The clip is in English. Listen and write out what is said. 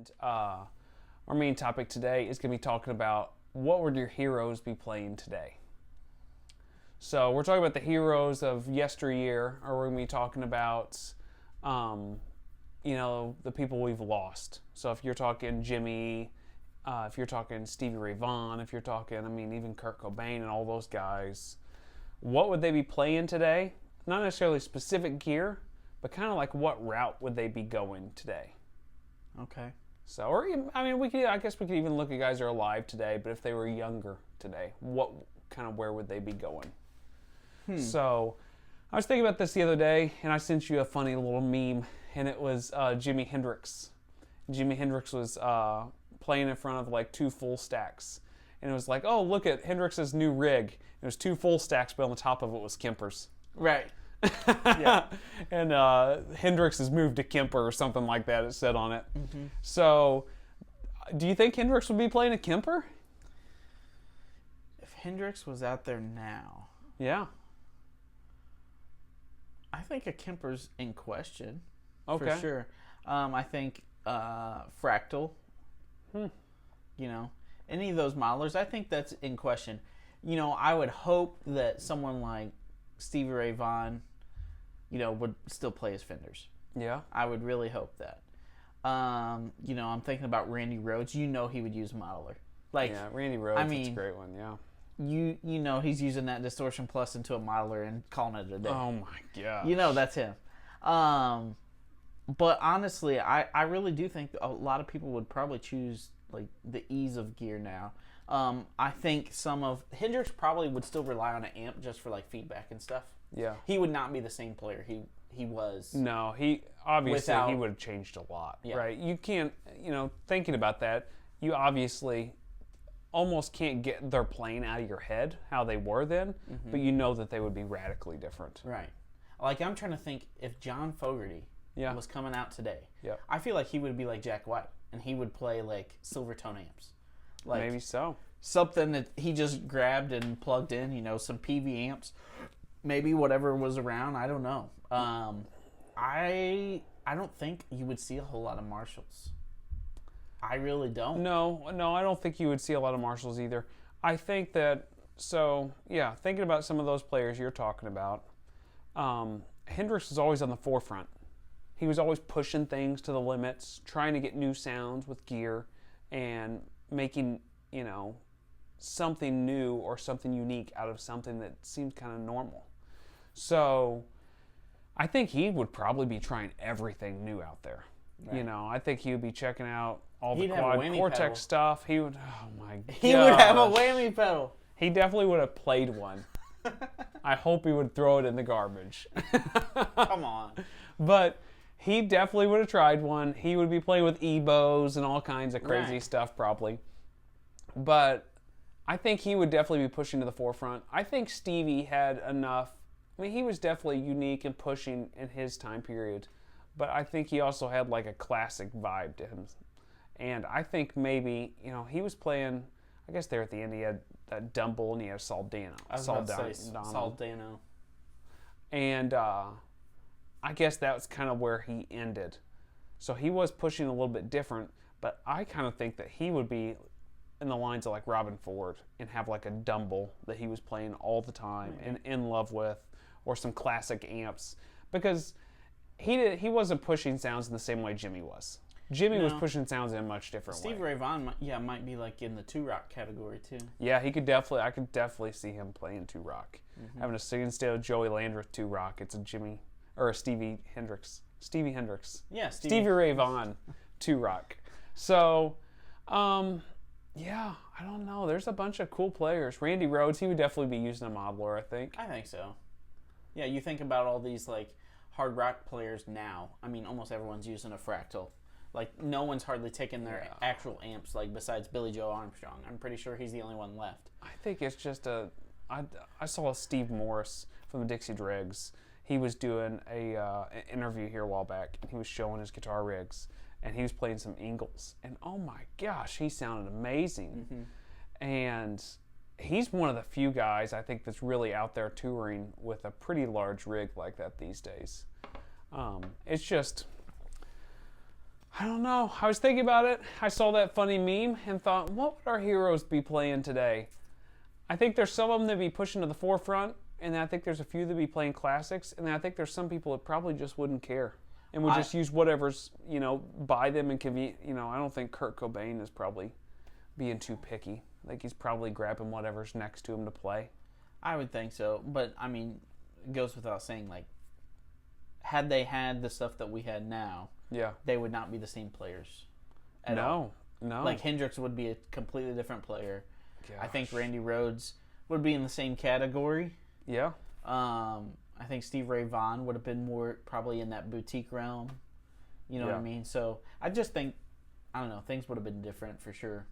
And our main topic today is going to be talking about what would your heroes be playing today. So we're talking about the heroes of yesteryear, or we're going to be talking about, the people we've lost. So if you're talking Jimmy, if you're talking Stevie Ray Vaughan, if you're talking, even Kurt Cobain and all those guys, what would they be playing today? Not necessarily specific gear, but kind of like what route would they be going today? Okay. So, or I guess we could even look at guys that are alive today, but if they were younger today, where would they be going? So, I was thinking about this the other day, and I sent you a funny little meme, and it was Jimi Hendrix. Jimi Hendrix was playing in front of like 2 full stacks, and it was like, oh, look at Hendrix's new rig. It was 2 full stacks, but on the top of it was Kemper's. Right. Yeah. And Hendrix has moved to Kemper or something like that, it said on it. Mm-hmm. So, do you think Hendrix would be playing a Kemper? If Hendrix was out there now, yeah, I think a Kemper's in question. Okay. For sure. I think Fractal. Any of those modelers, I think that's in question. I would hope that someone like Stevie Ray Vaughan, would still play his Fenders. Yeah. I would really hope that. I'm thinking about Randy Rhoads. He would use a modeler. Yeah, Randy Rhoads, that's a great one, yeah. He's using that Distortion Plus into a modeler and calling it a day. Oh my gosh. That's him. But honestly, I really do think a lot of people would probably choose like the ease of gear now. I think Hendrix probably would still rely on an amp just for like feedback and stuff. Yeah. He would not be the same player he was. No, he would have changed a lot, right? You can't, thinking about that, you obviously almost can't get their playing out of your head how they were then, but you know that they would be radically different. Right. Like I'm trying to think if John Fogerty was coming out today. Yeah. I feel like he would be like Jack White and he would play like Silvertone amps. Like maybe so. Something that he just grabbed and plugged in, some PV amps. Maybe whatever was around, I don't know. I don't think you would see a whole lot of Marshalls. I really don't. No, I don't think you would see a lot of Marshalls either. I think that, thinking about some of those players you're talking about, Hendrix was always on the forefront. He was always pushing things to the limits, trying to get new sounds with gear, and making, something new or something unique out of something that seemed kind of normal. So, I think he would probably be trying everything new out there. Right. I think he would be checking out all the Quad Cortex stuff. He would, oh my god. He would have a whammy pedal. He definitely would have played one. I hope he would throw it in the garbage. Come on. But he definitely would have tried one. He would be playing with EBOs and all kinds of crazy stuff probably. But I think he would definitely be pushing to the forefront. I think Stevie had enough. He was definitely unique and pushing in his time period. But I think he also had like a classic vibe to him. And I think maybe, he was playing, I guess there at the end he had that Dumble and he had Soldano. Soldano. And I guess that was kind of where he ended. So he was pushing a little bit different, but I kind of think that he would be in the lines of like Robin Ford and have like a Dumble that he was playing all the time and in love with, or some classic amps, because he wasn't pushing sounds in the same way Jimmy was. Jimmy was pushing sounds in a much different way. Stevie Ray Vaughan, might be like in the 2-rock category too. Yeah, I could definitely see him playing 2-rock. Having a sing instead of Joey Landreth 2-rock, it's a Jimmy or a Stevie Hendrix. Yeah, Stevie Ray Vaughan 2-rock. So, I don't know. There's a bunch of cool players. Randy Rhoads, he would definitely be using a modeler, I think. I think so. Yeah, you think about all these like hard rock players now. Almost everyone's using a Fractal. Like, no one's hardly taken their actual amps, like, besides Billy Joe Armstrong. I'm pretty sure he's the only one left. I think it's just I saw Steve Morris from the Dixie Dregs. He was doing an interview here a while back, and he was showing his guitar rigs, and he was playing some Ingles. And, oh, my gosh, he sounded amazing. And he's one of the few guys, I think, that's really out there touring with a pretty large rig like that these days. It's just... I don't know. I was thinking about it. I saw that funny meme and thought, what would our heroes be playing today? I think there's some of them that be pushing to the forefront, and then I think there's a few that be playing classics, and then I think there's some people that probably just wouldn't care and would just use whatever's, by them and convenient. I don't think Kurt Cobain is probably being too picky. Like, he's probably grabbing whatever's next to him to play. I would think so, but I mean, it goes without saying, like, had they had the stuff that we had now, they would not be the same players at all. No. Like, Hendrix would be a completely different player. Gosh. I think Randy Rhoads would be in the same category. Yeah. I think Steve Ray Vaughan would have been more probably in that boutique realm. You know what I mean? So I just think, I don't know, things would have been different for sure.